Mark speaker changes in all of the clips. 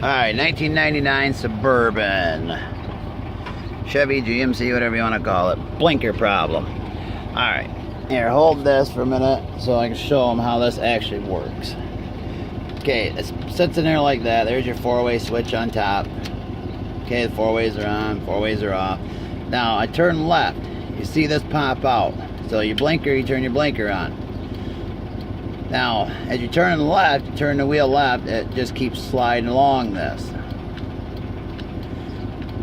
Speaker 1: Alright, 1999 Suburban. Chevy, GMC, whatever you want to call it. Blinker problem. Alright, here, hold this for a minute so I can show them how this actually works. Okay, it sits in there like that. There's your four-way switch on top. Okay, the four ways are on, four ways are off. Now, I turn left. You see this pop out. So your blinker, you turn your blinker on. Now, as you turn left, you turn the wheel left, it just keeps sliding along this.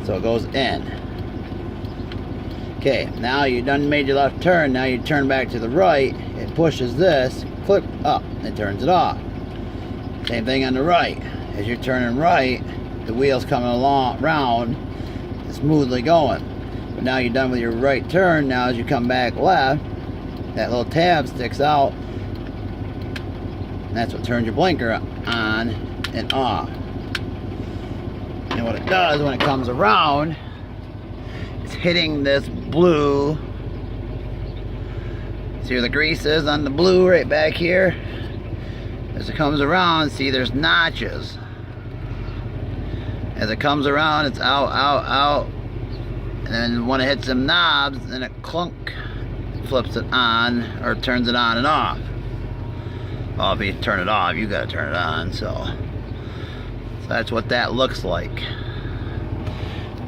Speaker 1: So it goes in. Okay, now you done made your left turn, now you turn back to the right, it pushes this, click up, it turns it off. Same thing on the right. As you're turning right, the wheel's coming along, round, smoothly going. But now you're done with your right turn, now as you come back left, that little tab sticks out. That's what turns your blinker on and off. And what it does when it comes around, it's hitting this blue. See where the grease is on the blue right back here? As it comes around, see there's notches. As it comes around, it's out, out, out. And then when it hits them knobs, then it clunk, flips it on or turns it on and off. Well, if you turn it off, you gotta turn it on, so that's what that looks like.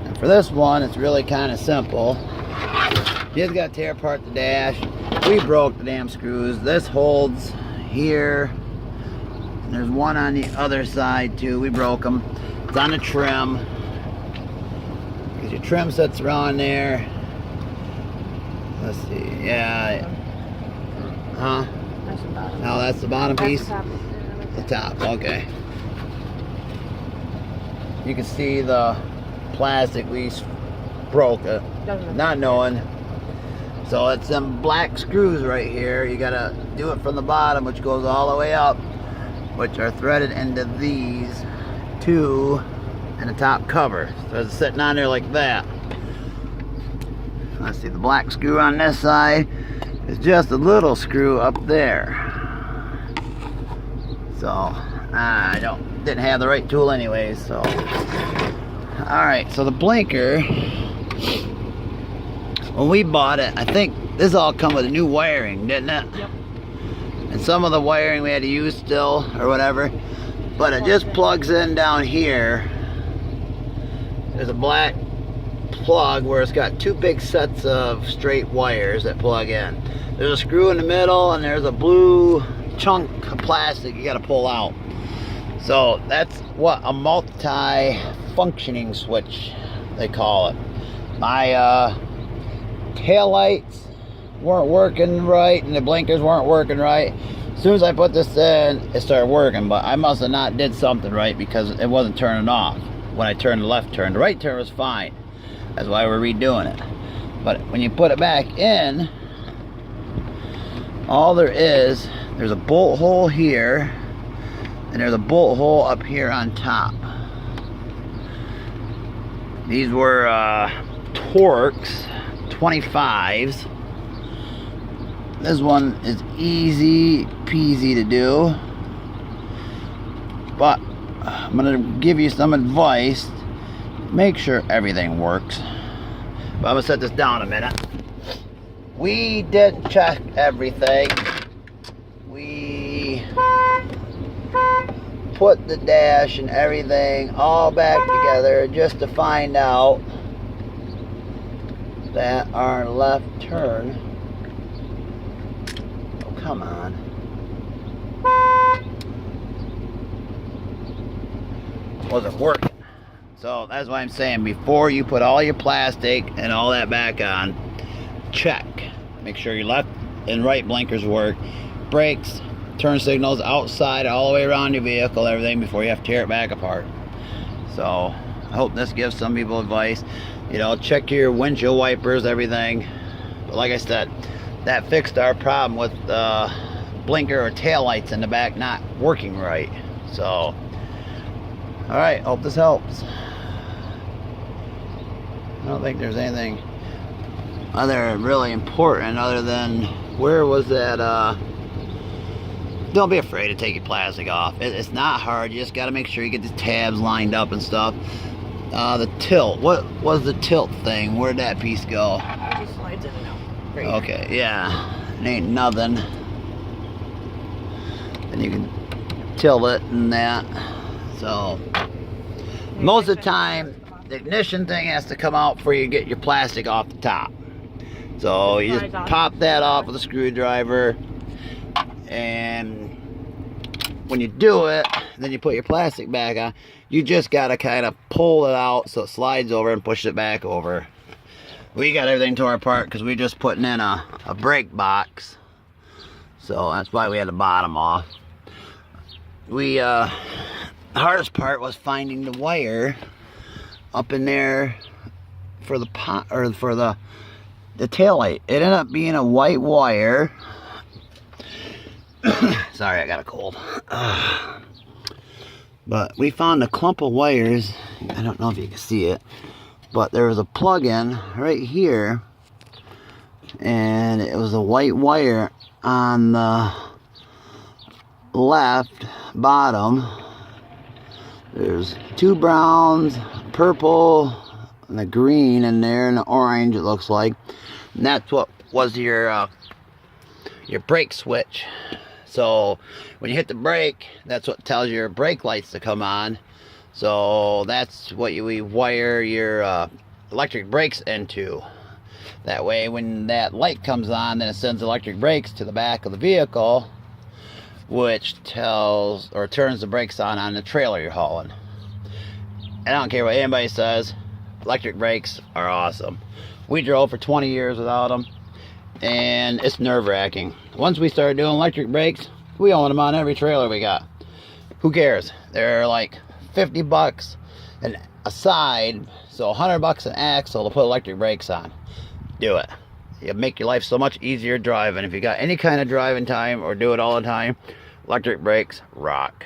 Speaker 1: And for this one, it's really kind of simple. You just gotta tear apart the dash. We broke the damn screws. This holds here. And there's one on the other side too. We broke them. It's on the trim. Because your trim sits around there. Let's see. Yeah. Huh? No, that's the bottom piece? The top, okay. You can see the plastic we broke it, not knowing. So it's them black screws right here. You gotta do it from the bottom, which goes all the way up, which are threaded into these two and the top cover. So it's sitting on there like that. Let's see, the black screw on this side is just a little screw up there. So I didn't have the right tool anyways, so alright, so the blinker, when we bought it, I think this all come with a new wiring, didn't it? Yep. And some of the wiring we had to use still or whatever, but it just plugs in down here. There's a black plug where it's got two big sets of straight wires that plug in. There's a screw in the middle and there's a blue chunk of plastic you got to pull out. So that's what a multi-functioning switch they call it. My tail lights weren't working right and the blinkers weren't working right. As soon as I put this in, it started working, but I must have not did something right because it wasn't turning off when I turned the left turn. The right turn was fine. That's why we're redoing it. But when you put it back in, all there is, there's a bolt hole here and there's a bolt hole up here on top. These were Torx 25s. This one is easy peasy to do, but I'm gonna give you some advice. Make sure everything works. But I'm gonna set this down a minute. We didn't check everything. We put the dash and everything all back together just to find out that our left turn, oh come on, wasn't working. So that's why I'm saying before you put all your plastic and all that back on, check. Make sure your left and right blinkers work. Brakes, turn signals outside all the way around your vehicle, everything before you have to tear it back apart. So I hope this gives some people advice. You know, check your windshield wipers, everything. But like I said, that fixed our problem with blinker or tail lights in the back not working right. So alright, hope this helps. I don't think there's anything other really important other than where was that don't be afraid to take your plastic off. It's not hard. You just got to make sure you get the tabs lined up and stuff. The tilt. What was the tilt thing? Where'd that piece go?
Speaker 2: It just slides in and out. Right.
Speaker 1: Okay, yeah. It ain't nothing. And you can tilt it and that. So, most of the time, the ignition thing has to come out before you get your plastic off the top. So, you just pop that off with a screwdriver. And when you do it, then you put your plastic back on. You just got to kind of pull it out so it slides over and push it back over. We got everything tore apart because we just putting in a brake box. So that's why we had the bottom off. The hardest part was finding the wire up in there for the pot, or for the tail light. It ended up being a white wire. Sorry, I got a cold. But we found a clump of wires. I don't know if you can see it, but there was a plug-in right here, and it was a white wire on the left bottom. There's two browns, purple, and a green in there, and an orange it looks like. And that's what was your brake switch. So when you hit the brake, that's what tells your brake lights to come on. So that's what we wire your electric brakes into. That way when that light comes on, then it sends electric brakes to the back of the vehicle, which tells or turns the brakes on the trailer you're hauling. And I don't care what anybody says, electric brakes are awesome. We drove for 20 years without them, and it's nerve-wracking. Once we started doing electric brakes, we own them on every trailer we got. Who cares? They're like 50 bucks a side, so 100 bucks an axle to put electric brakes on. Do it. It'll make your life so much easier driving. If you got any kind of driving time or do it all the time, electric brakes rock.